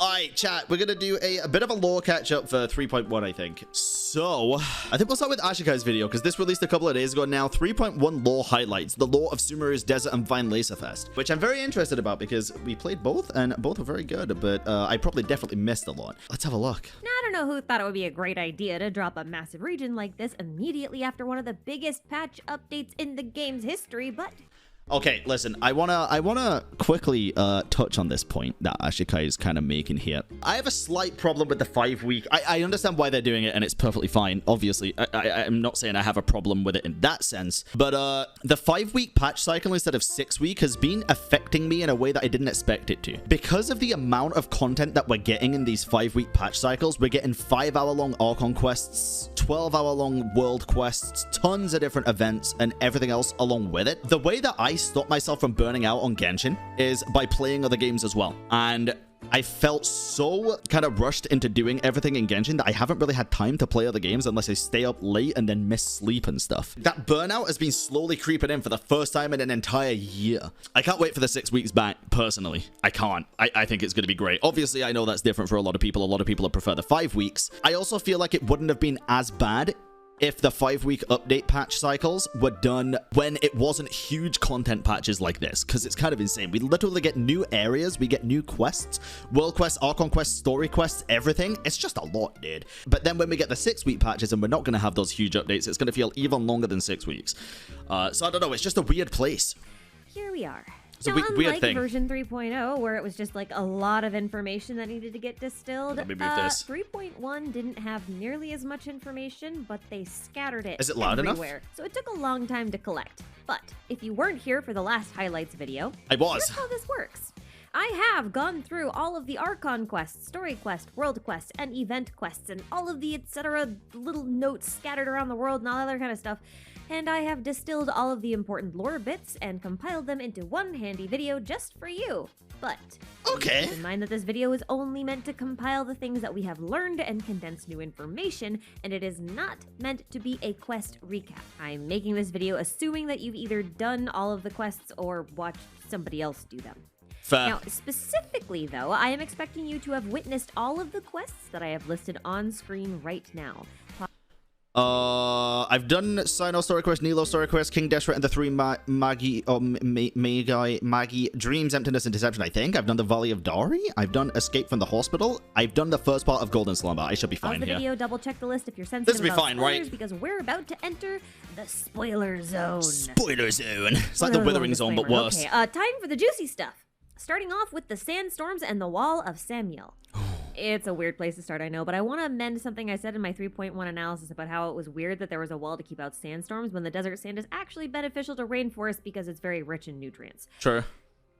Alright, chat, we're gonna do a bit of a lore catch-up for 3.1, I think. So, I think we'll start with Ashikai's video, because this released a couple of days ago now. 3.1 lore highlights, the lore of Sumeru's Desert and Vine Laserfest, which I'm very interested about, because we played both, and both are very good, but I probably definitely missed a lot. Let's have a look. Now, I don't know who thought it would be a great idea to drop a massive region like this immediately after one of the biggest patch updates in the game's history, but... Okay, listen, I wanna quickly touch on this point that Ashikai is kind of making here. I have a slight problem with the 5-week. I understand why they're doing it, and it's perfectly fine. Obviously, I'm not saying I have a problem with it in that sense, but the 5-week patch cycle instead of 6-week has been affecting me in a way that I didn't expect it to. Because of the amount of content that we're getting in these 5-week patch cycles, we're getting 5-hour-long Archon quests, 12-hour-long world quests, tons of different events, and everything else along with it. The way that I stop myself from burning out on Genshin is by playing other games as well. And I felt so kind of rushed into doing everything in Genshin that I haven't really had time to play other games unless I stay up late and then miss sleep and stuff. That burnout has been slowly creeping in for the first time in an entire year. I can't wait for the 6 weeks back, personally. I can't. I think it's going to be great. Obviously, I know that's different for a lot of people. A lot of people prefer the 5 weeks. I also feel like it wouldn't have been as bad if the 5-week update patch cycles were done when it wasn't huge content patches like this, because it's kind of insane. We literally get new areas, we get new quests, world quests, Archon quests, story quests, everything. It's just a lot, dude. But then when we get the 6-week patches and we're not going to have those huge updates, it's going to feel even longer than 6 weeks. So I don't know, it's just a weird place. Here we are. It's a now, weird unlike thing. version 3.0, where it was just like a lot of information that needed to get distilled, Let me move this. 3.1 didn't have nearly as much information, but they scattered it Is it loud enough? everywhere. So it took a long time to collect. But if you weren't here for the last highlights video, I was. here's how this works. I have gone through all of the Archon quests, story quests, world quests, and event quests, and all of the etc. little notes scattered around the world and all that other kind of stuff. And I have distilled all of the important lore bits and compiled them into one handy video just for you. But Okay. keep in mind that this video is only meant to compile the things that we have learned and condense new information, and it is not meant to be a quest recap. I'm making this video assuming that you've either done all of the quests or watched somebody else do them. Fair. Now, specifically, though, I am expecting you to have witnessed all of the quests that I have listed on screen right now. I've done Sinnoh story quest, Nilo story quest, King Deshret and the 3 Magi, Dreams, Emptiness, and Deception, I think. I've done the Valley of Dari. I've done Escape from the Hospital. I've done the first part of Golden Slumber. I should be fine Pause the here. video, double check the list if you're sensitive This will be about fine, spoilers, right? because we're about to enter the spoiler zone. Spoiler zone. It's like the Withering Zone, but worse. Okay, time for the juicy stuff. Starting off with the Sandstorms and the Wall of Samuel. It's a weird place to start, I know, but I want to amend something I said in my 3.1 analysis about how it was weird that there was a wall to keep out sandstorms when the desert sand is actually beneficial to rainforests because it's very rich in nutrients. Sure.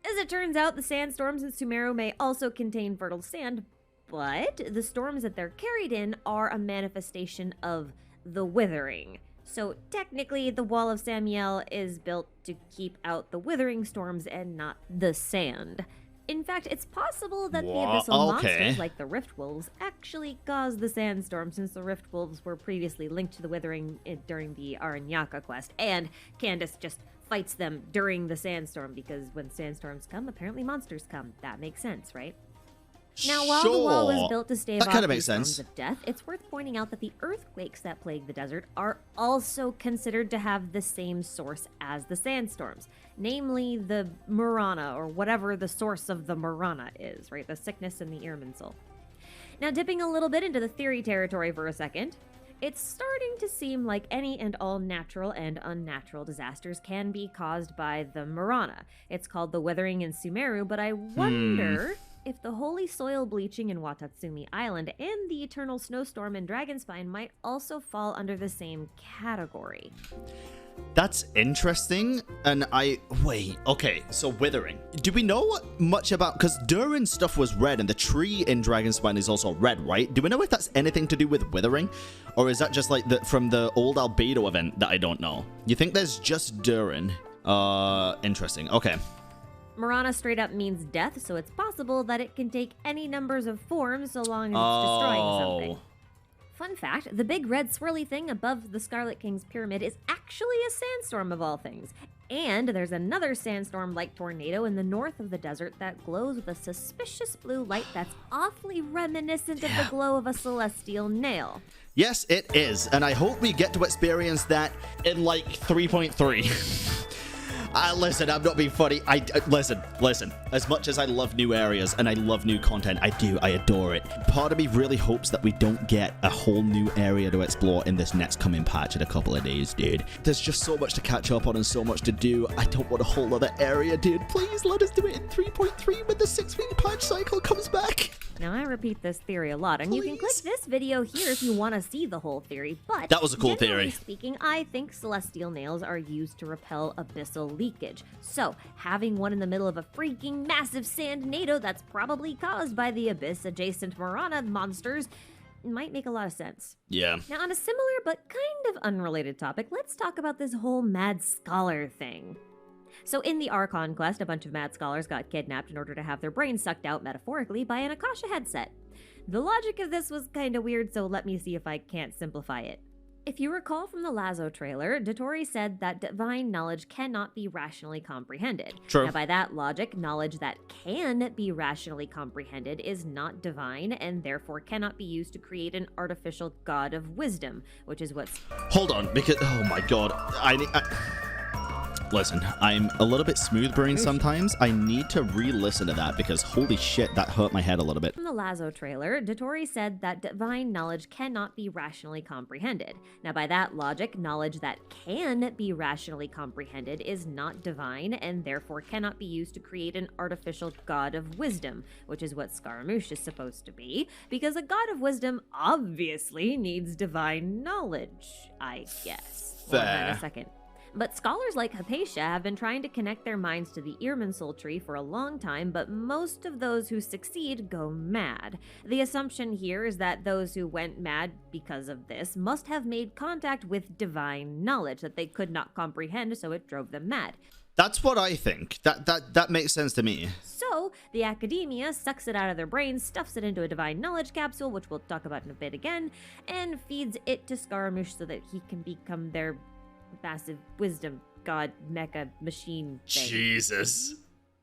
As it turns out, the sandstorms in Sumeru may also contain fertile sand, but the storms that they're carried in are a manifestation of the Withering. So technically, the Wall of Samuel is built to keep out the Withering storms and not the sand. In fact, it's possible that the abyssal monsters, like the Rift Wolves, actually caused the sandstorm, since the Rift Wolves were previously linked to the Withering during the Aranyaka quest, and Candace just fights them during the sandstorm, because when sandstorms come, apparently monsters come. That makes sense, right? Now, while the wall was built to stave off these storms of death, it's worth pointing out that the earthquakes that plague the desert are also considered to have the same source as the sandstorms, namely the Murana, or whatever the source of the Murana is, right? The sickness and the Irminsul. Now, dipping a little bit into the theory territory for a second, it's starting to seem like any and all natural and unnatural disasters can be caused by the Murana. It's called the Withering in Sumeru, but I wonder if the holy soil bleaching in Watatsumi Island and the eternal snowstorm in Dragonspine might also fall under the same category. That's interesting. And wait, okay, so Withering. Do we know much about, because Durin's stuff was red and the tree in Dragonspine is also red, right? Do we know if that's anything to do with Withering? Or is that just like from the old Albedo event that I don't know? You think there's just Durin? Interesting, okay. Murana straight up means death, so it's possible that it can take any numbers of forms so long as it's destroying something. Fun fact, the big red swirly thing above the Scarlet King's pyramid is actually a sandstorm of all things. And there's another sandstorm-like tornado in the north of the desert that glows with a suspicious blue light that's awfully reminiscent of the glow of a celestial nail. Yes, it is, and I hope we get to experience that in like 3.3. Listen, I'm not being funny. Listen. As much as I love new areas and I love new content, I adore it. Part of me really hopes that we don't get a whole new area to explore in this next coming patch in a couple of days, dude. There's just so much to catch up on and so much to do. I don't want a whole other area, dude. Please let us do it in 3.3 when the 6-week patch cycle comes back. Now, I repeat this theory a lot, and Please. you can click this video here if you want to see the whole theory, but that was a cool generally theory. speaking, I think celestial nails are used to repel abyssal leakage. So, having one in the middle of a freaking massive sand-nado that's probably caused by the abyss-adjacent Marana monsters might make a lot of sense. Yeah. Now, on a similar but kind of unrelated topic, let's talk about this whole mad scholar thing. So in the Archon quest, a bunch of mad scholars got kidnapped in order to have their brains sucked out metaphorically by an Akasha headset. The logic of this was kinda weird, so let me see if I can't simplify it. If you recall from the Lazo trailer, Dottore said that divine knowledge cannot be rationally comprehended. True. Now by that logic, knowledge that can be rationally comprehended is not divine and therefore cannot be used to create an artificial god of wisdom, which is what's... Hold on, because, oh my god, listen, I'm a little bit smooth-brained sometimes. I need to re-listen to that because holy shit, that hurt my head a little bit. From the Lazo trailer, Dottore said that divine knowledge cannot be rationally comprehended. Now by that logic, knowledge that can be rationally comprehended is not divine and therefore cannot be used to create an artificial god of wisdom, which is what Scaramouche is supposed to be, because a god of wisdom obviously needs divine knowledge, I guess. Fair. Hold on a second. But scholars like Hypatia have been trying to connect their minds to the Irminsul tree for a long time, but most of those who succeed go mad. The assumption here is that those who went mad because of this must have made contact with divine knowledge that they could not comprehend, so it drove them mad. That's what I think. That makes sense to me. So, the academia sucks it out of their brains, stuffs it into a divine knowledge capsule, which we'll talk about in a bit again, and feeds it to Scaramouche so that he can become their massive wisdom god mecha machine thing. Jesus.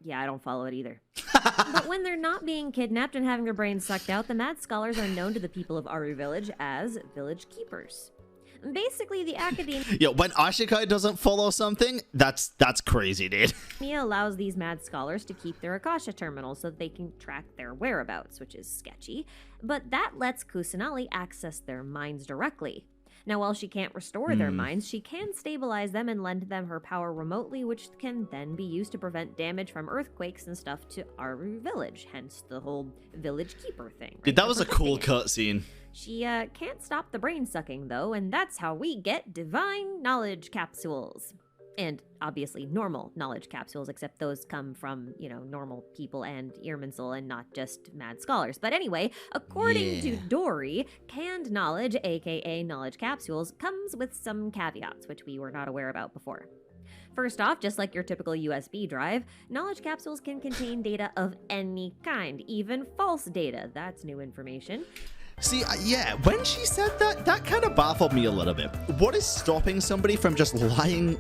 Yeah, I don't follow it either. But when they're not being kidnapped and having their brains sucked out, the mad scholars are known to the people of Aru Village as village keepers. Basically, the academia When Ashikai doesn't follow something, that's crazy, dude. allows these mad scholars to keep their Akasha terminals so that they can track their whereabouts, which is sketchy. But that lets Kusanali access their minds directly. Now, while she can't restore their minds, she can stabilize them and lend them her power remotely, which can then be used to prevent damage from earthquakes and stuff to Aru Village, hence the whole village keeper thing. Dude, that was a cool cutscene. She can't stop the brain sucking, though, and that's how we get divine knowledge capsules. And obviously normal knowledge capsules, except those come from, normal people and Irminsul and not just mad scholars. But anyway, according to Dory, canned knowledge, aka knowledge capsules, comes with some caveats, which we were not aware about before. First off, just like your typical USB drive, knowledge capsules can contain data of any kind, even false data. That's new information. See, when she said that kind of baffled me a little bit. What is stopping somebody from just lying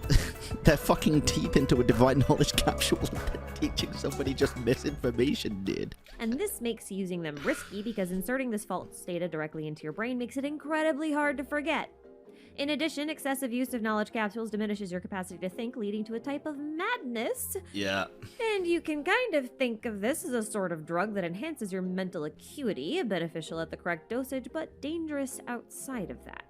their fucking teeth into a divine knowledge capsule and teaching somebody just misinformation, dude? And this makes using them risky because inserting this false data directly into your brain makes it incredibly hard to forget. In addition, excessive use of knowledge capsules diminishes your capacity to think, leading to a type of madness. Yeah. And you can kind of think of this as a sort of drug that enhances your mental acuity, beneficial at the correct dosage, but dangerous outside of that.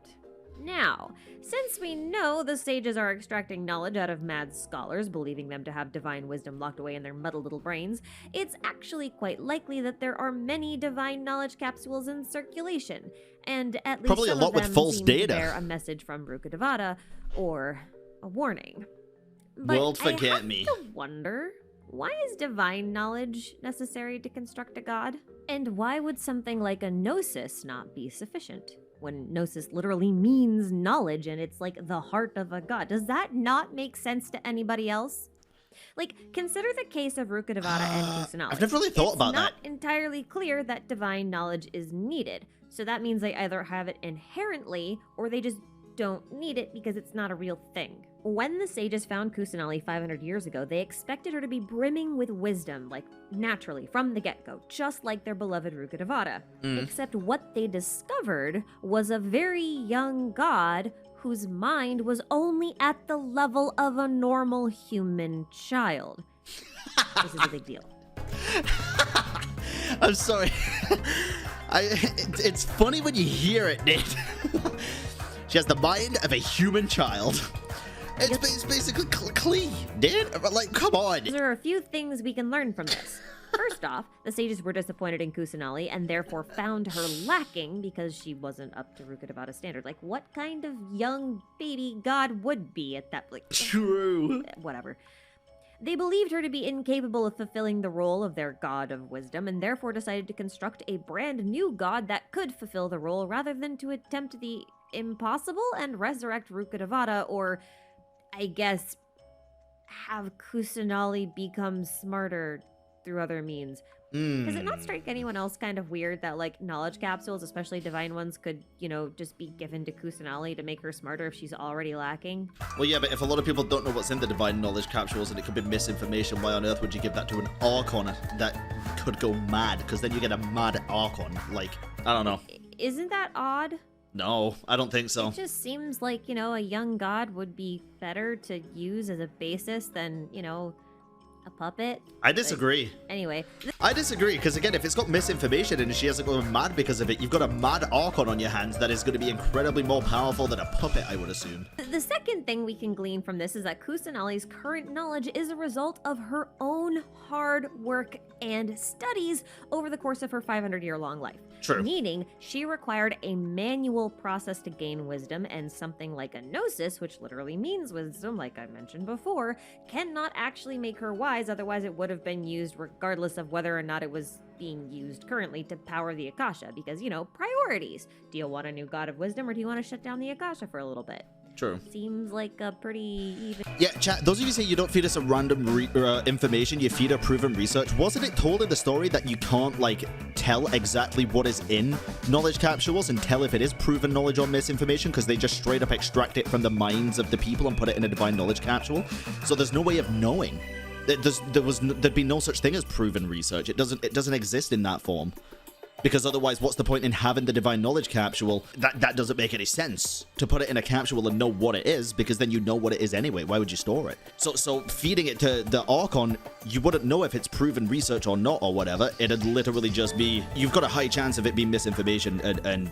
Now, since we know the sages are extracting knowledge out of mad scholars, believing them to have divine wisdom locked away in their muddled little brains, it's actually quite likely that there are many divine knowledge capsules in circulation, and at least probably some a lot of them with false seem data. to bear a message from Ruka Devata or a warning. But World I forget have me. to wonder, why is divine knowledge necessary to construct a god? And why would something like a gnosis not be sufficient? When gnosis literally means knowledge and it's like the heart of a god. Does that not make sense to anybody else? Like, consider the case of Rukkhadevata and Kusanali. I've never really thought about that. It's not entirely clear that divine knowledge is needed. So that means they either have it inherently, or they just don't need it because it's not a real thing. When the sages found Kusanali 500 years ago, they expected her to be brimming with wisdom, like naturally, from the get-go, just like their beloved Rukkhadevata. Except what they discovered was a very young god whose mind was only at the level of a normal human child. This is a big deal. I'm sorry. It's funny when you hear it, Nate. She has the mind of a human child. It's basically Klee, dude. Like, come on. There are a few things we can learn from this. First off, the sages were disappointed in Kusanali and therefore found her lacking because she wasn't up to Rukkhadevata's standard. Like, what kind of young baby god would be at that, like... True. Whatever. They believed her to be incapable of fulfilling the role of their god of wisdom and therefore decided to construct a brand new god that could fulfill the role rather than to attempt the impossible and resurrect Rukkhadevata, or, I guess, have Kusanali become smarter through other means. Does it not strike anyone else kind of weird that, like, knowledge capsules, especially divine ones, could, you know, just be given to Kusanali to make her smarter if she's already lacking? Well, yeah, but if a lot of people don't know what's in the divine knowledge capsules and it could be misinformation, why on earth would you give that to an Archon that could go mad? Because then you get a mad Archon. Like, I don't know. Isn't that odd? No, I don't think so. It just seems like, you know, a young god would be better to use as a basis than, you know, a puppet. I disagree. But anyway. I disagree, because again, if it's got misinformation and she hasn't gone mad because of it, you've got a mad Archon on your hands that is going to be incredibly more powerful than a puppet, I would assume. The second thing we can glean from this is that Kusanali's current knowledge is a result of her own hard work and studies over the course of her 500-year-long life. True. Meaning, she required a manual process to gain wisdom, and something like a gnosis, which literally means wisdom, like I mentioned before, cannot actually make her wise, otherwise it would have been used regardless of whether or not it was being used currently to power the Akasha, because, you know, priorities. Do you want a new god of wisdom, or do you want to shut down the Akasha for a little bit? True. Seems like a pretty even... Yeah, chat, those of you say you don't feed us a random information, you feed a proven research. Wasn't it told in the story that you can't, like, tell exactly what is in knowledge capsules and tell if it is proven knowledge or misinformation, because they just straight up extract it from the minds of the people and put it in a divine knowledge capsule? So there's no way of knowing. There'd be no such thing as proven research. It doesn't exist in that form. Because otherwise, what's the point in having the divine knowledge capsule? That doesn't make any sense. To put it in a capsule and know what it is, because then you know what it is anyway. Why would you store it? So feeding it to the Archon, you wouldn't know if it's proven research or not or whatever. It'd literally just be, you've got a high chance of it being misinformation and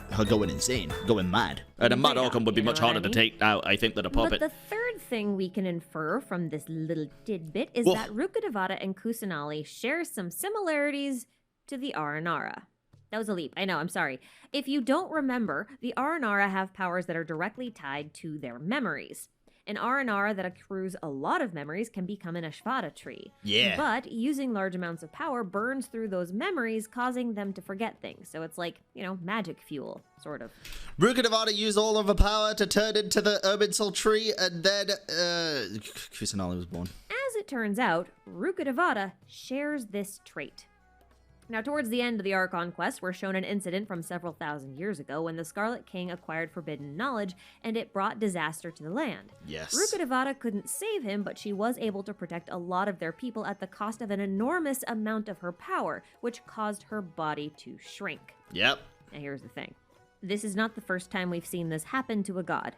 her going insane, going mad. And a mad Archon would be much harder to take out, I think, than a puppet. But the third thing we can infer from this little tidbit is that Rukkhadevata and Kusanali share some similarities to the Aranara. That was a leap. I know, I'm sorry. If you don't remember, the Aranara have powers that are directly tied to their memories. An Aranara that accrues a lot of memories can become an Ashvata tree. Yeah. But using large amounts of power burns through those memories, causing them to forget things. So it's like, you know, magic fuel, sort of. Rukkhadevata used all of her power to turn into the Urbinsol tree, and then, Kusanali was born. As it turns out, Rukkhadevata shares this trait. Now, towards the end of the Archon quest, we're shown an incident from several thousand years ago when the Scarlet King acquired forbidden knowledge, and it brought disaster to the land. Yes. Rukkhadevata couldn't save him, but she was able to protect a lot of their people at the cost of an enormous amount of her power, which caused her body to shrink. Yep. Now, here's the thing. This is not the first time we've seen this happen to a god.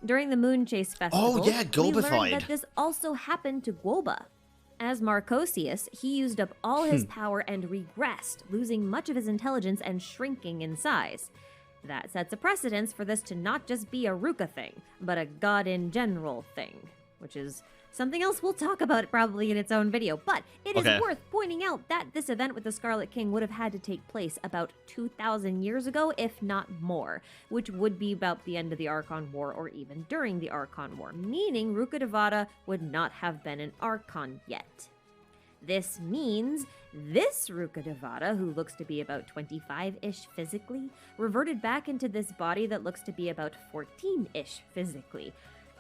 During the Moon Chase Festival, we learned that this also happened to Guoba. As Marcosius, he used up all his power and regressed, losing much of his intelligence and shrinking in size. That sets a precedence for this to not just be a Ruka thing, but a god in general thing, which is something else we'll talk about probably in its own video. But it is worth pointing out that this event with the Scarlet King would have had to take place about 2,000 years ago, if not more, which would be about the end of the Archon War or even during the Archon War, meaning Rukkhadevata would not have been an Archon yet. This means this Rukkhadevata, who looks to be about 25-ish physically, reverted back into this body that looks to be about 14-ish physically.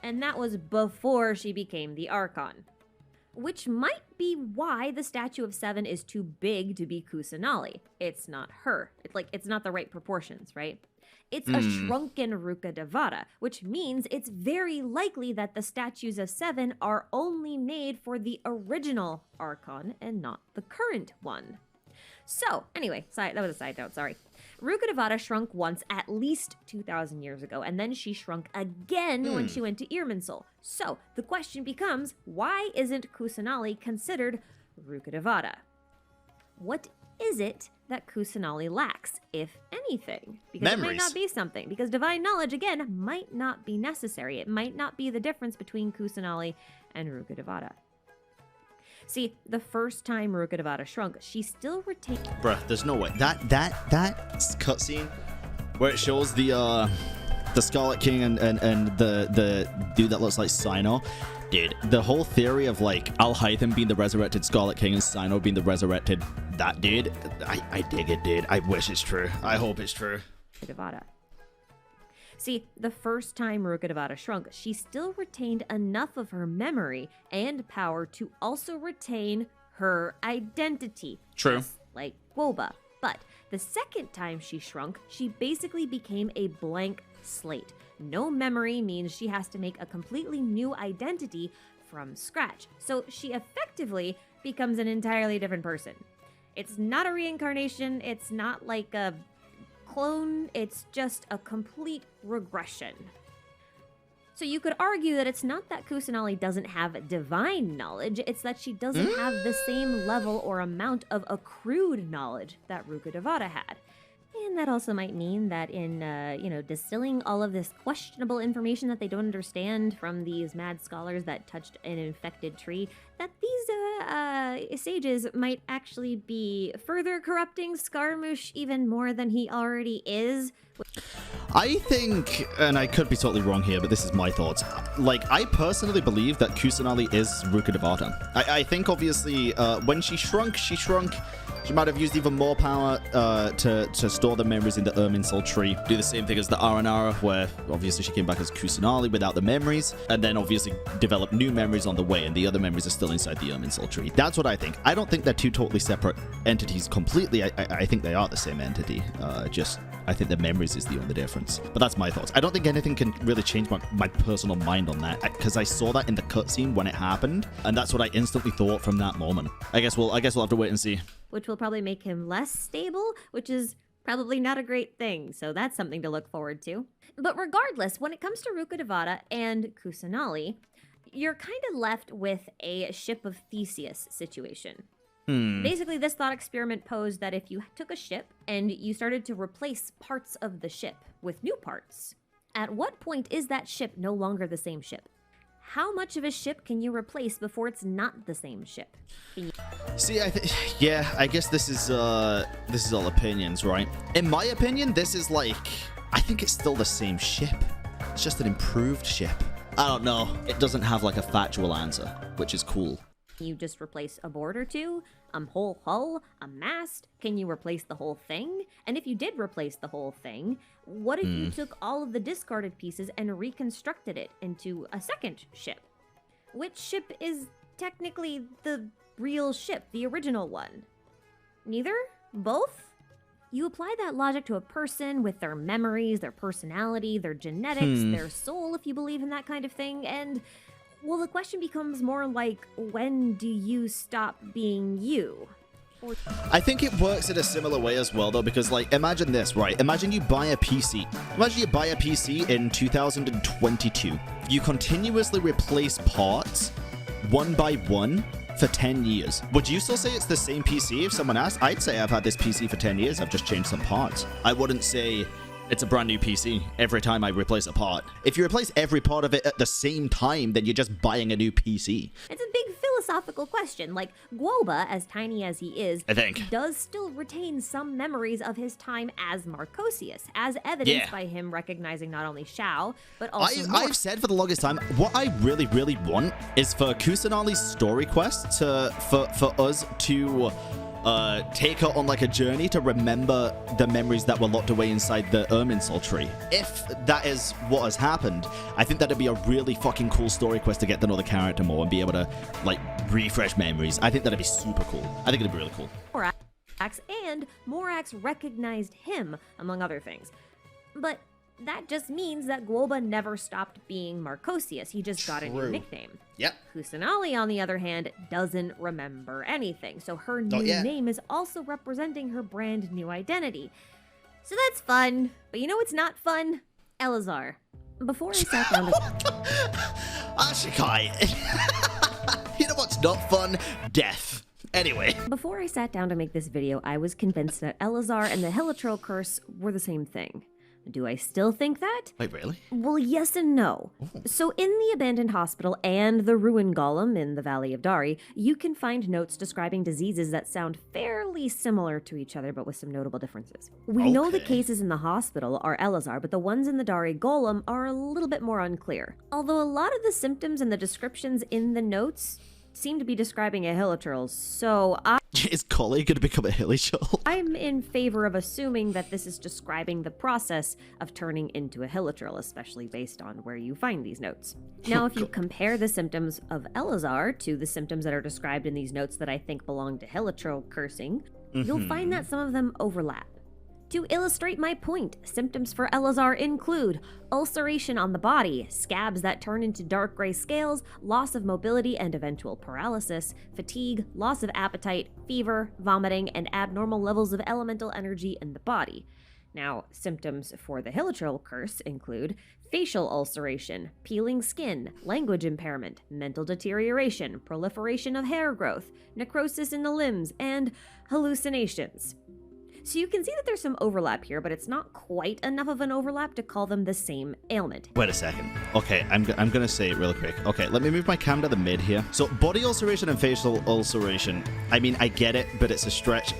And that was before she became the Archon. which might be why the statue of 7 is too big to be Kusanali. It's not her. It's not the right proportions, right? It's a shrunken Ruka Devata, which means it's very likely that the statues of 7 are only made for the original Archon and not the current one. So, anyway, that was a side note, sorry. Ruka Devata shrunk once at least 2,000 years ago, and then she shrunk again when she went to Irminsul. So, the question becomes, why isn't Kusanali considered Ruka Devata? What is it that Kusanali lacks, if anything? Because It might not be something. Because divine knowledge, again, might not be necessary. It might not be the difference between Kusanali and Ruka Devata. See, the first time Ruka Devata shrunk, she still retained... Bruh, there's no way. That cutscene where it shows the Scarlet King and the dude that looks like Sino, dude, the whole theory of like Alhaitham being the resurrected Scarlet King and Sino being the resurrected that dude, I dig it, dude. I wish it's true. I hope it's true. Devata. See, the first time Ruka Devata shrunk, she still retained enough of her memory and power to also retain her identity. True. Just like Guoba. But the second time she shrunk, she basically became a blank slate. No memory means she has to make a completely new identity from scratch. So she effectively becomes an entirely different person. It's not a reincarnation. It's not like a clone, it's just a complete regression. So you could argue that it's not that Kusanali doesn't have divine knowledge, it's that she doesn't have the same level or amount of accrued knowledge that Ruka Devata had. And that also might mean that in, distilling all of this questionable information that they don't understand from these mad scholars that touched an infected tree, that these sages might actually be further corrupting Scaramouche even more than he already is. I think, and I could be totally wrong here, but this is my thoughts. Like, I personally believe that Kusanali is Ruka Devata. I think, obviously, when she shrunk. She might have used even more power to store the memories in the Irminsul tree. Do the same thing as the Aranara, where obviously she came back as Kusanali without the memories, and then obviously developed new memories on the way, and the other memories are still inside the Irminsul tree. That's what I think. I don't think they're two totally separate entities completely. I think they are the same entity. I think the memories is the only difference. But that's my thoughts. I don't think anything can really change my personal mind on that, because I saw that in the cutscene when it happened, and that's what I instantly thought from that moment. I guess we'll have to wait and see. Which will probably make him less stable, which is probably not a great thing, so that's something to look forward to. But regardless, when it comes to Ruka Devata and Kusanali, you're kind of left with a Ship of Theseus situation. Basically, this thought experiment posed that if you took a ship and you started to replace parts of the ship with new parts, at what point is that ship no longer the same ship? How much of a ship can you replace before it's not the same ship? See, I guess this is all opinions, right? In my opinion, this is like, I think it's still the same ship. It's just an improved ship. I don't know. It doesn't have like a factual answer, which is cool. You just replace a board or two, a whole hull, a mast? Can you replace the whole thing? And if you did replace the whole thing, what if you took all of the discarded pieces and reconstructed it into a second ship? Which ship is technically the real ship, the original one? Neither? Both? You apply that logic to a person with their memories, their personality, their genetics, their soul, if you believe in that kind of thing, and... well, the question becomes more like, when do you stop being you? I think it works in a similar way as well, though, because, like, imagine this, right? Imagine you buy a PC. Imagine you buy a PC in 2022. You continuously replace parts, one by one, for 10 years. Would you still say it's the same PC if someone asked? I'd say I've had this PC for 10 years. I've just changed some parts. I wouldn't say... it's a brand new PC every time I replace a part. If you replace every part of it at the same time, then you're just buying a new PC. It's a big philosophical question. Like, Guoba, as tiny as he is, I think, does still retain some memories of his time as Marcosius, as evidenced by him recognizing not only Shao, but also I've said for the longest time, what I really, really want is for Kusanali's story quest for us to take her on like a journey to remember the memories that were locked away inside the Irminsul tree. If that is what has happened, I think that'd be a really fucking cool story quest to get to know the character more and be able to like refresh memories. I think that'd be super cool. I think it'd be really cool. And Morax recognized him, among other things. But that just means that Guoba never stopped being Marcosius. He just got a new nickname. Yep. Kusanali, on the other hand, doesn't remember anything, so her new name is also representing her brand new identity. So that's fun. But you know what's not fun? Eleazar. Before I sat down to... Ashikai. You know what's not fun? Death. Anyway. Before I sat down to make this video, I was convinced that Eleazar and the Hilichurl curse were the same thing. Do I still think that? Wait, really? Well, yes and no. Ooh. So in the abandoned hospital and the ruin golem in the Valley of Dari, you can find notes describing diseases that sound fairly similar to each other, but with some notable differences. We know the cases in the hospital are Eleazar, but the ones in the Dari golem are a little bit more unclear. Although a lot of the symptoms and the descriptions in the notes seem to be describing a Hilichurl, so Is Collie going to become a Hilichurl? I'm in favor of assuming that this is describing the process of turning into a Hilichurl, especially based on where you find these notes. Now, if you compare the symptoms of Eleazar to the symptoms that are described in these notes that I think belong to Hilichurl cursing, you'll find that some of them overlap. To illustrate my point, symptoms for Eleazar include ulceration on the body, scabs that turn into dark gray scales, loss of mobility and eventual paralysis, fatigue, loss of appetite, fever, vomiting, and abnormal levels of elemental energy in the body. Now, symptoms for the Hilichurl curse include facial ulceration, peeling skin, language impairment, mental deterioration, proliferation of hair growth, necrosis in the limbs, and hallucinations. So you can see that there's some overlap here, but it's not quite enough of an overlap to call them the same ailment. Wait a second. Okay, I'm gonna say it really quick. Okay, let me move my cam to the mid here. So body ulceration and facial ulceration, I mean, I get it, but it's a stretch.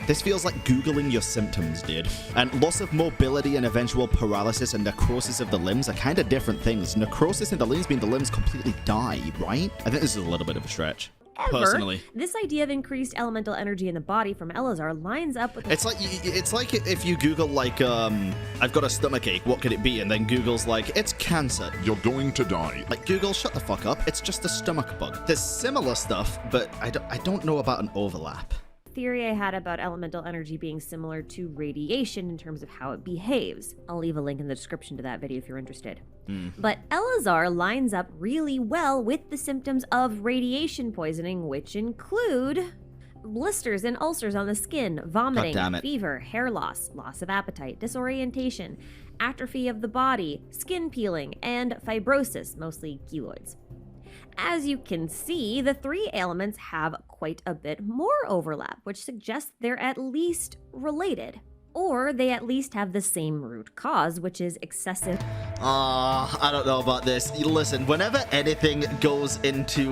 This feels like Googling your symptoms, dude. And loss of mobility and eventual paralysis and necrosis of the limbs are kind of different things. Necrosis in the limbs mean the limbs completely die, right? I think this is a little bit of a stretch. Personally, this idea of increased elemental energy in the body from Eleazar lines up with... It's like if you Google, like, I've got a stomachache, what could it be? And then Google's like, it's cancer. You're going to die. Like, Google, shut the fuck up. It's just a stomach bug. There's similar stuff, but I don't know about an overlap. Theory I had about elemental energy being similar to radiation in terms of how it behaves. I'll leave a link in the description to that video if you're interested. But Eleazar lines up really well with the symptoms of radiation poisoning, which include blisters and ulcers on the skin, vomiting, fever, hair loss, loss of appetite, disorientation, atrophy of the body, skin peeling, and fibrosis, mostly keloids. As you can see, the three ailments have quite a bit more overlap, which suggests they're at least related. Or they at least have the same root cause, which is excessive... I don't know about this. Listen, whenever anything goes into,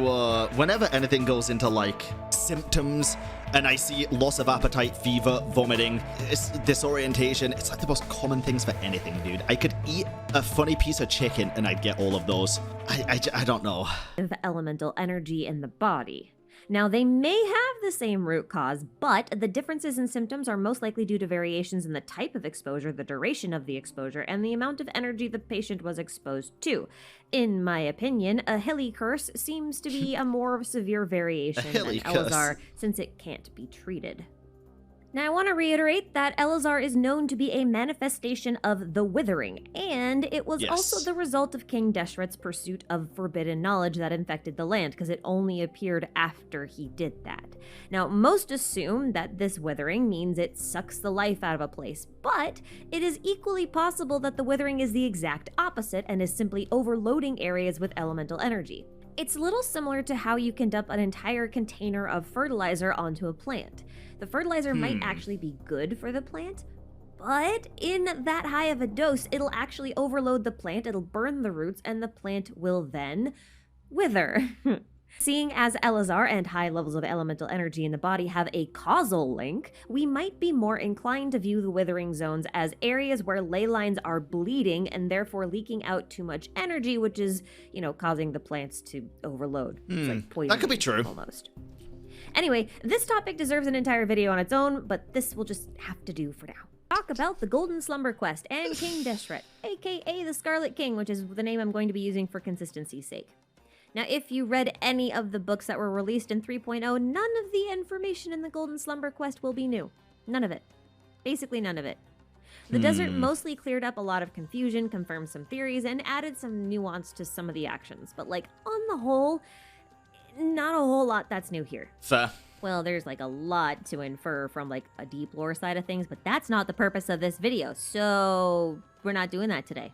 like, symptoms, and I see loss of appetite, fever, vomiting, disorientation, it's like the most common things for anything, dude. I could eat a funny piece of chicken and I'd get all of those. I don't know. Elemental energy in the body. Now, they may have the same root cause, but the differences in symptoms are most likely due to variations in the type of exposure, the duration of the exposure, and the amount of energy the patient was exposed to. In my opinion, a Hili curse seems to be a more severe variation than Eleazar, since it can't be treated. Now, I want to reiterate that Eleazar is known to be a manifestation of the Withering, and it was also the result of King Deshret's pursuit of forbidden knowledge that infected the land, because it only appeared after he did that. Now, most assume that this Withering means it sucks the life out of a place, but it is equally possible that the Withering is the exact opposite and is simply overloading areas with elemental energy. It's a little similar to how you can dump an entire container of fertilizer onto a plant. The fertilizer might actually be good for the plant, but in that high of a dose, it'll actually overload the plant, it'll burn the roots, and the plant will then wither. Seeing as Eleazar and high levels of elemental energy in the body have a causal link, we might be more inclined to view the withering zones as areas where ley lines are bleeding and therefore leaking out too much energy, which is, causing the plants to overload. It's like poison. That could be true. Almost. Anyway, this topic deserves an entire video on its own, but this will just have to do for now. Talk about the Golden Slumber Quest and King Deshret, aka the Scarlet King, which is the name I'm going to be using for consistency's sake. Now, if you read any of the books that were released in 3.0, none of the information in the Golden Slumber Quest will be new. None of it. Basically none of it. The desert mostly cleared up a lot of confusion, confirmed some theories, and added some nuance to some of the actions. But, like, on the whole, not a whole lot that's new here. Fair. Well, there's, like, a lot to infer from, like, a deep lore side of things, but that's not the purpose of this video, so we're not doing that today.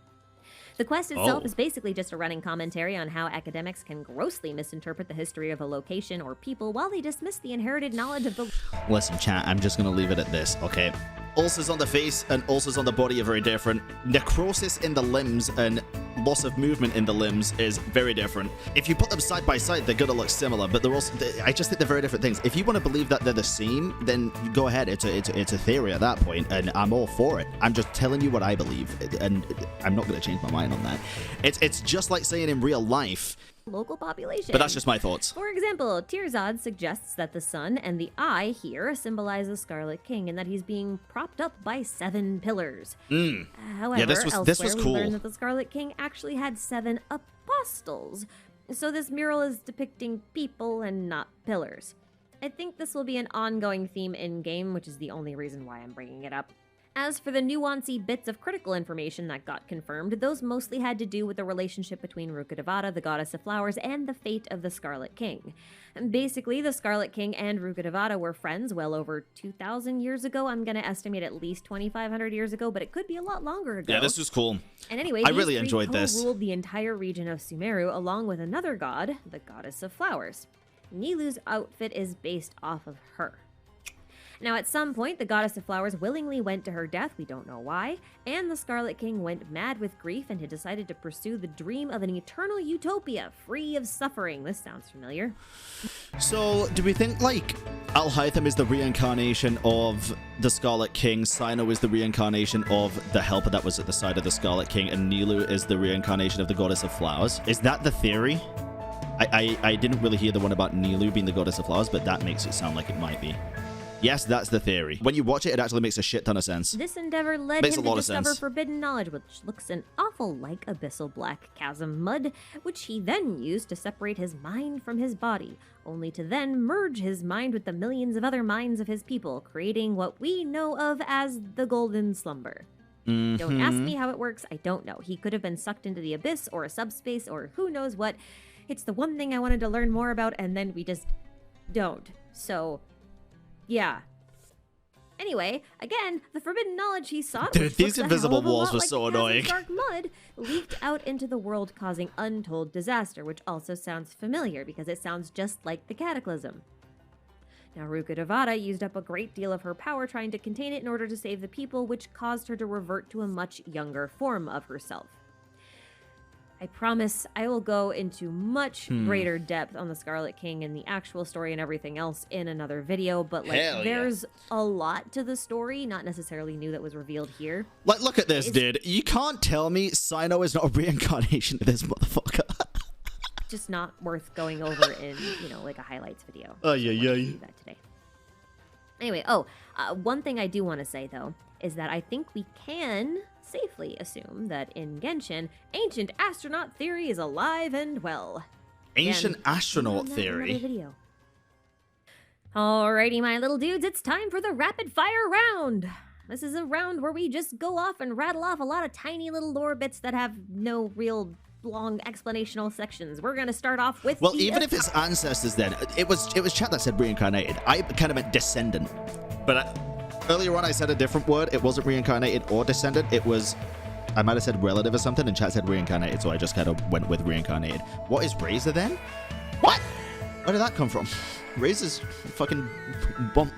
The quest itself is basically just a running commentary on how academics can grossly misinterpret the history of a location or people while they dismiss the inherited knowledge of the... Listen, chat, I'm just going to leave it at this, okay? Ulcers on the face and ulcers on the body are very different. Necrosis in the limbs and loss of movement in the limbs is very different. If you put them side by side, they're going to look similar, but they're also... I just think they're very different things. If you want to believe that they're the same, then go ahead. It's a theory at that point, and I'm all for it. I'm just telling you what I believe, and I'm not going to change my mind on that. It's just like saying in real life... local population. But that's just my thoughts. For example, Tirzad suggests that the sun and the eye here symbolize the Scarlet King and that he's being propped up by 7 pillars. However, yeah, this was cool. we learned that the Scarlet King actually had 7 apostles. So this mural is depicting people and not pillars. I think this will be an ongoing theme in-game, which is the only reason why I'm bringing it up. As for the nuancy bits of critical information that got confirmed, those mostly had to do with the relationship between Rukkhadevata, the goddess of flowers, and the fate of the Scarlet King. And basically, the Scarlet King and Rukkhadevata were friends well over 2,000 years ago. I'm going to estimate at least 2,500 years ago, but it could be a lot longer ago. Yeah, this was cool. And anyway, I really enjoyed this. Ruled the entire region of Sumeru along with another god, the goddess of flowers. Nilu's outfit is based off of her. Now, at some point, the goddess of flowers willingly went to her death, we don't know why, and the Scarlet King went mad with grief and had decided to pursue the dream of an eternal utopia, free of suffering. This sounds familiar. So, do we think, like, Alhaitham is the reincarnation of the Scarlet King, Sino is the reincarnation of the helper that was at the side of the Scarlet King, and Nilu is the reincarnation of the goddess of flowers? Is that the theory? I didn't really hear the one about Nilu being the goddess of flowers, but that makes it sound like it might be. Yes, that's the theory. When you watch it, it actually makes a shit ton of sense. This endeavor led him to discover forbidden knowledge, which looks an awful like abyssal black chasm mud, which he then used to separate his mind from his body, only to then merge his mind with the millions of other minds of his people, creating what we know of as the Golden Slumber. Don't ask me how it works, I don't know. He could have been sucked into the abyss or a subspace or who knows what. It's the one thing I wanted to learn more about, and then we just don't. So... yeah. Anyway, again, the forbidden knowledge he sought, dude, these invisible walls were so annoying. Dark mud leaked out into the world, causing untold disaster, which also sounds familiar because it sounds just like the Cataclysm. Now, Rukkhadevata used up a great deal of her power trying to contain it in order to save the people, which caused her to revert to a much younger form of herself. I promise I will go into much greater depth on the Scarlet King and the actual story and everything else in another video, but like there's a lot to the story, not necessarily new that was revealed here. Like, look at this, dude. You can't tell me Sino is not a reincarnation of this motherfucker. Just not worth going over in, you know, like a highlights video. Oh, yeah. Do that today. Anyway, one thing I do want to say, though, is that I think we can safely assume that in Genshin, ancient astronaut theory is alive and well. Ancient astronaut theory? Video. Alrighty, my little dudes, it's time for the rapid fire round. This is a round where we just go off and rattle off a lot of tiny little lore bits that have no real long explanational sections. We're gonna start off with even if it's ancestors, then it was chat that said reincarnated. I kind of meant descendant, but earlier on I said a different word. It wasn't reincarnated or descendant. It was, I might have said relative or something, and chat said reincarnated, so I just kind of went with reincarnated. What is Razor then? What? Where did that come from? Razor's fucking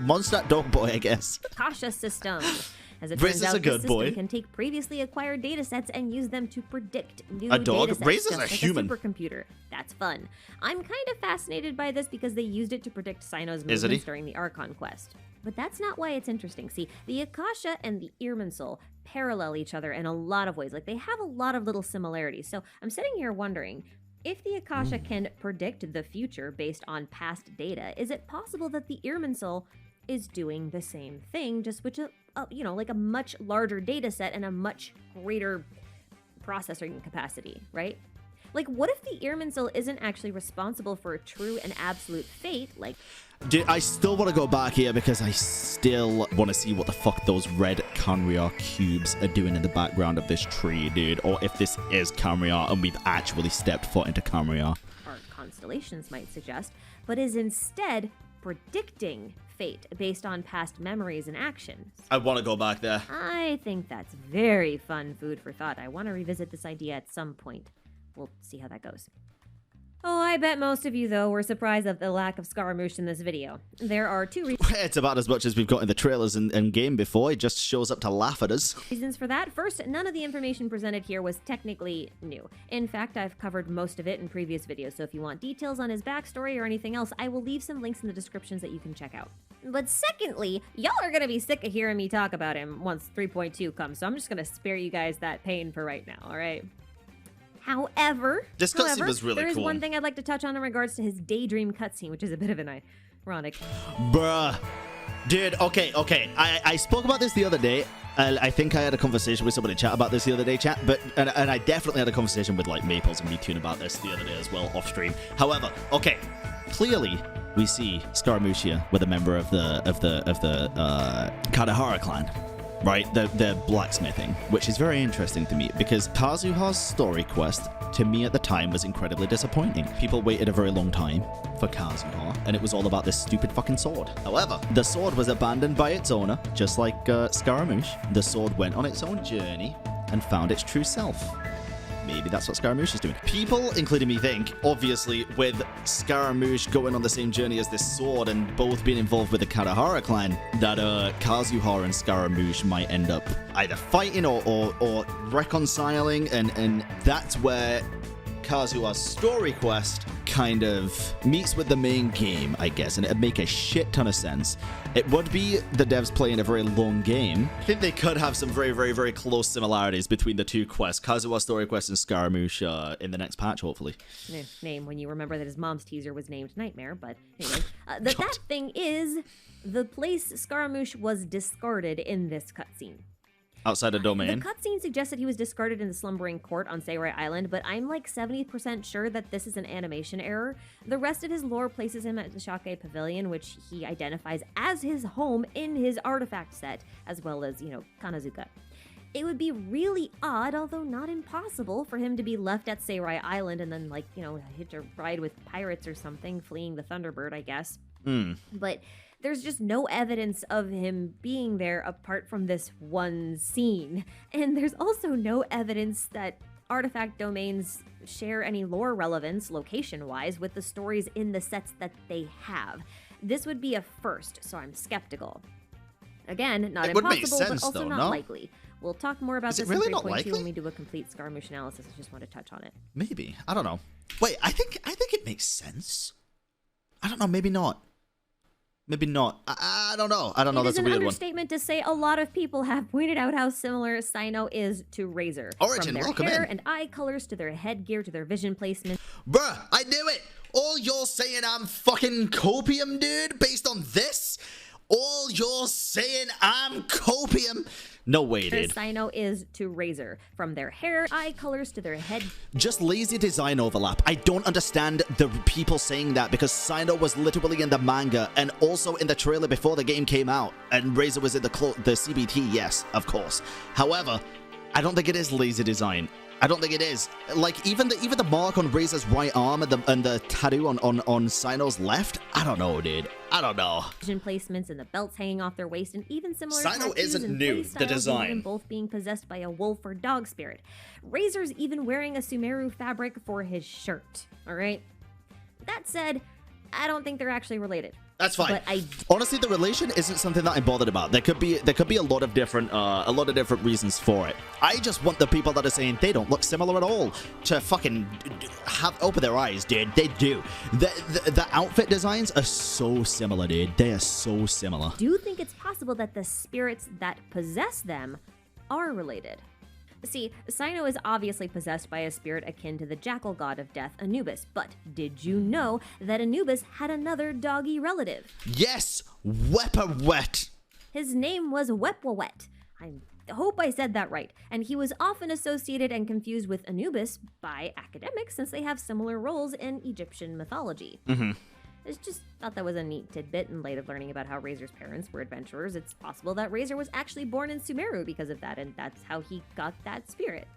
monster dog boy, I guess. Akasha system. As it turns out, a good this boy. system can take previously acquired datasets and use them to predict new a dog? datasets. Razor's a human. A supercomputer. That's fun. I'm kind of fascinated by this because they used it to predict Sino's Is it? movements during the Archon quest. But that's not why it's interesting. See, the Akasha and the Irminsul parallel each other in a lot of ways. Like, they have a lot of little similarities. So I'm sitting here wondering, If the Akasha can predict the future based on past data, is it possible that the Irminsul is doing the same thing, just with like a much larger data set and a much greater processing capacity, right? Like, what if the Irminsul isn't actually responsible for a true and absolute fate, like... Dude, I still want to go back here because I still want to see what the fuck those red Canriar cubes are doing in the background of this tree, dude. Or if this is Canriar and we've actually stepped foot into Canriar. Our constellations might suggest, but is instead predicting fate based on past memories and actions. I want to go back there. I think that's very fun food for thought. I want to revisit this idea at some point. We'll see how that goes. Oh, I bet most of you, though, were surprised at the lack of Scaramouche in this video. There are two It's about as much as we've got in the trailers and game before. It just shows up to laugh at us. reasons for that. First, none of the information presented here was technically new. In fact, I've covered most of it in previous videos, so if you want details on his backstory or anything else, I will leave some links in the descriptions that you can check out. But secondly, y'all are gonna be sick of hearing me talk about him once 3.2 comes, so I'm just gonna spare you guys that pain for right now, alright? However, this cutscene was really there is cool. one thing I'd like to touch on in regards to his daydream cutscene, which is a bit of an ironic. Bruh. Dude, okay. I spoke about this the other day. I think I had a conversation with somebody in chat about this the other day, chat. And I definitely had a conversation with, like, Maples and MeToon about this the other day as well, off stream. However, okay, clearly we see Scaramouche here with a member of the Kadahara clan. Right, the blacksmithing, which is very interesting to me because Kazuha's story quest to me at the time was incredibly disappointing. People waited a very long time for Kazuha, and it was all about this stupid fucking sword. However, the sword was abandoned by its owner, just like Scaramouche. The sword went on its own journey and found its true self. Maybe that's what Scaramouche is doing. People, including me, think, obviously, with Scaramouche going on the same journey as this sword and both being involved with the Kadahara clan, that Kazuha and Scaramouche might end up either fighting or reconciling, and that's where Kazuha's story quest kind of meets with the main game, I guess, and it'd make a shit ton of sense. It would be the devs playing a very long game. I think they could have some very, very, very close similarities between the two quests, Kazuha's story quest and Scaramouche in the next patch, hopefully. Name when you remember that his mom's teaser was named Nightmare, but anyway. That thing is, the place Scaramouche was discarded in this cutscene. Outside a domain. The cutscene suggests that he was discarded in the slumbering court on Sayrai Island, but I'm like 70% sure that this is an animation error. The rest of his lore places him at the Ashikai Pavilion, which he identifies as his home in his artifact set, as well as, Kanazuka. It would be really odd, although not impossible, for him to be left at Sayrai Island and then, hitch a ride with pirates or something, fleeing the Thunderbird, I guess. But there's just no evidence of him being there apart from this one scene. And there's also no evidence that artifact domains share any lore relevance, location-wise, with the stories in the sets that they have. This would be a first, so I'm skeptical. Again, not impossible, but also not likely. We'll talk more about this in 3.2 when we do a complete Scaramouche analysis. I just want to touch on it. Maybe. I don't know. Wait, I think it makes sense. I don't know, maybe not. Maybe not. I don't know. I don't know. That's a weird one. It is an understatement to say a lot of people have pointed out how similar Cyno is to Razor. Origin, from their welcome hair in. And eye colors to their headgear to their vision placement. Bruh, I knew it. All you're saying I'm fucking copium, dude, based on this? All you're saying I'm copium? No way, dude. Cyno is to Razor. From their hair, eye colors to their head. Just lazy design overlap. I don't understand the people saying that because Cyno was literally in the manga and also in the trailer before the game came out. And Razor was in the CBT, yes, of course. However, I don't think it is lazy design. I don't think it is. Like, even the mark on Razor's right arm and the tattoo on Cyno's left, I don't know, dude. I don't know. Vision placements and the belts hanging off their waist, and even similar Cyno isn't new, the design. And both being possessed by a wolf or dog spirit. Razor's even wearing a Sumeru fabric for his shirt. All right. That said, I don't think they're actually related. That's fine. But Honestly, the relation isn't something that I'm bothered about. There could be a lot of different reasons for it. I just want the people that are saying they don't look similar at all to fucking open their eyes, dude. They do. The outfit designs are so similar, dude. They are so similar. Do you think it's possible that the spirits that possess them are related? See, Cyno is obviously possessed by a spirit akin to the jackal god of death, Anubis, but did you know that Anubis had another doggy relative? Yes, Wepawet. His name was Wepwawet. I hope I said that right, and he was often associated and confused with Anubis by academics since they have similar roles in Egyptian mythology. I just thought that was a neat tidbit in light of learning about how Razor's parents were adventurers. It's possible that Razor was actually born in Sumeru because of that, and that's how he got that spirit.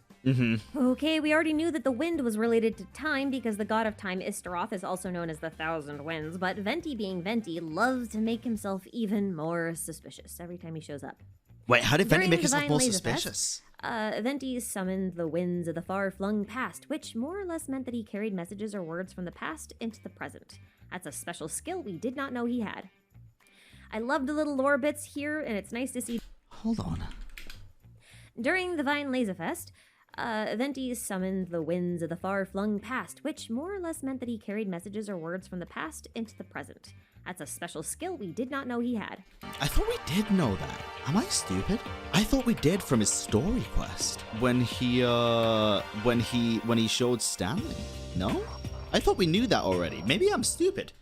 Okay, we already knew that the wind was related to time because the god of time Istaroth is also known as the Thousand Winds, but Venti being Venti loves to make himself even more suspicious every time he shows up. Wait, how did Venti During make himself Divine more Laser suspicious? Venti summoned the winds of the far-flung past, which more or less meant that he carried messages or words from the past into the present. That's a special skill we did not know he had. I love the little lore bits here, and it's nice to see. Hold on. During the Vine Laserfest, Venti summoned the winds of the far-flung past, which more or less meant that he carried messages or words from the past into the present. That's a special skill we did not know he had. I thought we did know that. Am I stupid? I thought we did from his story quest when he showed Stanley. No? I thought we knew that already. Maybe I'm stupid.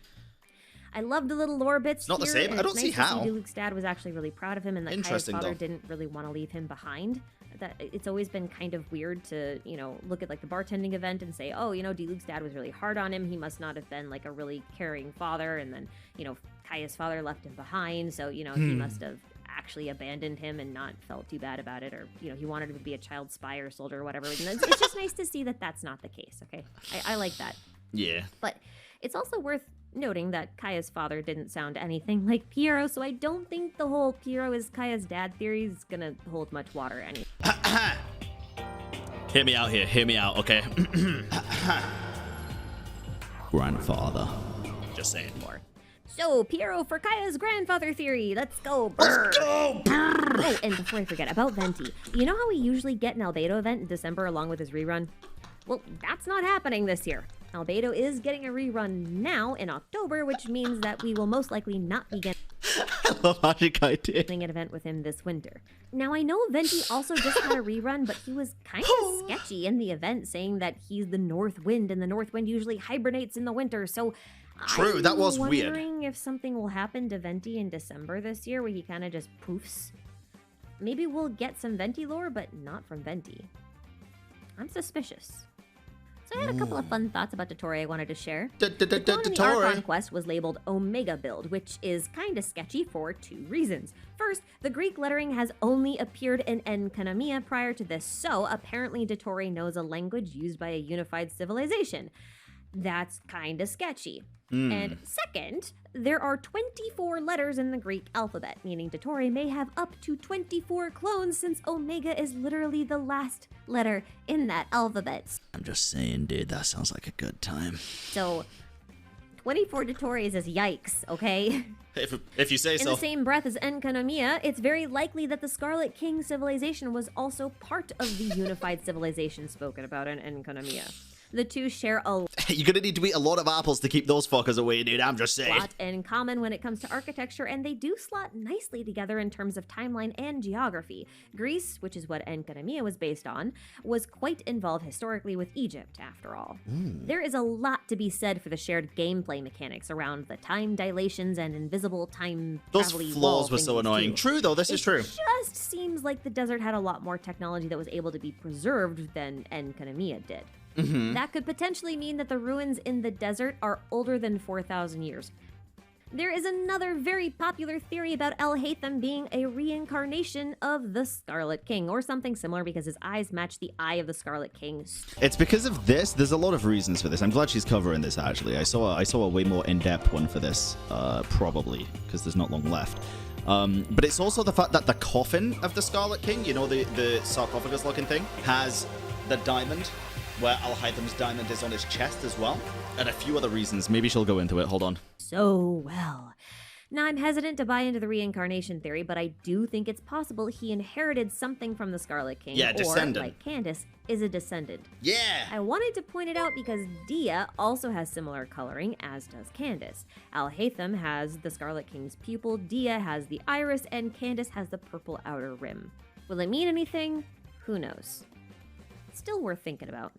I love the little lore bits. It's not the here, same. and I don't it's see nice to how. Luke's dad was actually really proud of him, and that Kaya's Interesting, father though. didn't really want to leave him behind. That it's always been kind of weird to, look at like the bartending event and say, oh, Luke's dad was really hard on him. He must not have been like a really caring father, and then, Kaya's father left him behind, so he must have actually abandoned him and not felt too bad about it, or he wanted him to be a child spy or soldier or whatever. And it's just nice to see that that's not the case. Okay, I like that. Yeah. But it's also worth noting that Kaya's father didn't sound anything like Piero, so I don't think the whole Piero is Kaya's dad theory is gonna hold much water anyway. Hear me out here. Hear me out, okay? Grandfather. Just saying more. So, Piero for Kaya's grandfather theory. Let's go. Let's go! Oh, and before I forget, about Venti. You know how we usually get an Albedo event in December along with his rerun? Well, that's not happening this year. Albedo is getting a rerun now in October, which means that we will most likely not be getting I love Ashikai did. an event with him this winter. Now, I know Venti also just had a rerun, but he was kind of sketchy in the event, saying that he's the North Wind, and the North Wind usually hibernates in the winter, so True, that was I'm weird. wondering if something will happen to Venti in December this year, where he kind of just poofs. Maybe we'll get some Venti lore, but not from Venti. I'm suspicious. So I had a couple of fun thoughts about Dottore I wanted to share. The clone in the Archon quest was labeled Omega Build, which is kinda sketchy for two reasons. First, the Greek lettering has only appeared in Enkanomiya prior to this, so apparently Dottore knows a language used by a unified civilization. That's kinda sketchy. And second, there are 24 letters in the Greek alphabet, meaning Dottore may have up to 24 clones since Omega is literally the last letter in that alphabet. I'm just saying, dude, that sounds like a good time. So, 24 Dottores is yikes, okay? If you say In so. the same breath as Enkanomiya, it's very likely that the Scarlet King civilization was also part of the unified civilization spoken about in Enkanomiya. The two share a You're gonna need to eat a lot of apples to keep those fuckers away, dude. I'm just saying. lot in common when it comes to architecture, and they do slot nicely together in terms of timeline and geography. Greece, which is what Enkanomiya was based on, was quite involved historically with Egypt, after all. There is a lot to be said for the shared gameplay mechanics around the time dilations and invisible time Those travel-y flaws wall were so thingies, annoying. too. True, though. This is true. It just seems like the desert had a lot more technology that was able to be preserved than Enkanomiya did. That could potentially mean that the ruins in the desert are older than 4,000 years. There is another very popular theory about El Haytham being a reincarnation of the Scarlet King, or something similar because his eyes match the eye of the Scarlet King. It's because of this. There's a lot of reasons for this. I'm glad she's covering this, actually. I saw a way more in-depth one for this, probably, because there's not long left. But it's also the fact that the coffin of the Scarlet King, the sarcophagus-looking thing, has the diamond, where Al Haytham's diamond is on his chest as well, and a few other reasons. Maybe she'll go into it. Hold on. So well. Now, I'm hesitant to buy into the reincarnation theory, but I do think it's possible he inherited something from the Scarlet King, Yeah, or, descendant. like Candace, is a descendant. Yeah! I wanted to point it out because Dia also has similar coloring, as does Candace. Al Haytham has the Scarlet King's pupil, Dia has the iris, and Candace has the purple outer rim. Will it mean anything? Who knows? Still worth thinking about.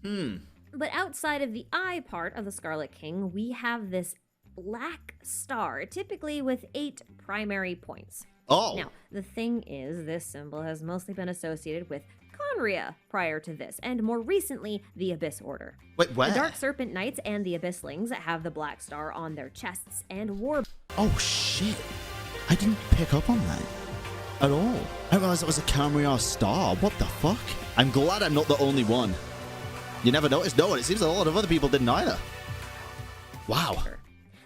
Hmm. But outside of the eye part of the Scarlet King, we have this black star, typically with 8 primary points. Oh. Now, the thing is, this symbol has mostly been associated with Conria prior to this, and more recently, the Abyss Order. Wait, where? The Dark Serpent Knights and the Abysslings have the black star on their chests and war. Oh, shit. I didn't pick up on that at all. I didn't realize it was a Camria star. What the fuck? I'm glad I'm not the only one. You never noticed? No, and it seems a lot of other people didn't either. Wow.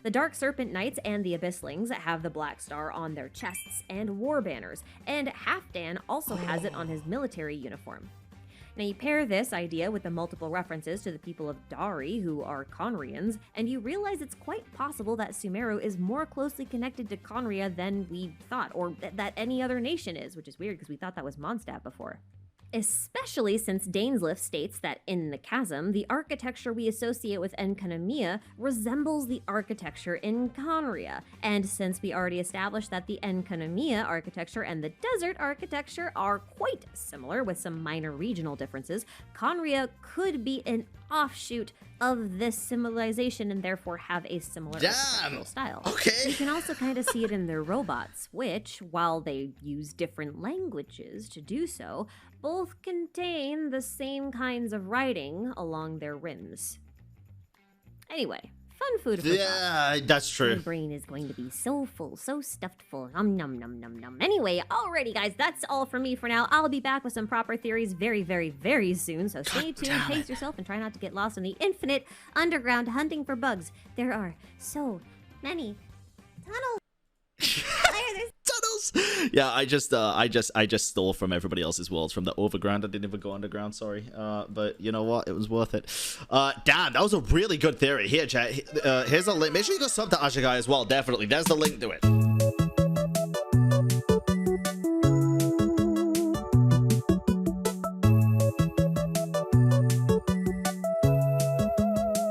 The Dark Serpent Knights and the Abysslings have the black star on their chests and war banners, and Halfdan also has it on his military uniform. Now you pair this idea with the multiple references to the people of Dari, who are Conrians, and you realize it's quite possible that Sumeru is more closely connected to Conria than we thought, or that any other nation is, which is weird because we thought that was Mondstadt before. Especially since Dainsleif states that in the Chasm, the architecture we associate with Enkanomiya resembles the architecture in Conria. And since we already established that the Enkanomiya architecture and the desert architecture are quite similar with some minor regional differences, Conria could be an offshoot of this civilization and therefore have a similar architectural style. Okay. You can also kind of see it in their robots, which, while they use different languages to do so, both contain the same kinds of writing along their rims. Anyway, fun food for thought. Yeah, that's true. My brain is going to be so full, so stuffed full. Nom nom nom nom nom. Anyway, alrighty guys, that's all from me for now. I'll be back with some proper theories very, very, very soon. So stay tuned, pace yourself, and try not to get lost in the infinite underground hunting for bugs. There are so many tunnels. Tunnels. Yeah, I just stole from everybody else's worlds from the overground. I didn't even go underground, sorry. But you know what? It was worth it. Damn, that was a really good theory. Here, chat. Here's a link. Make sure you go sub to Ashikai as well. Definitely. There's the link to it.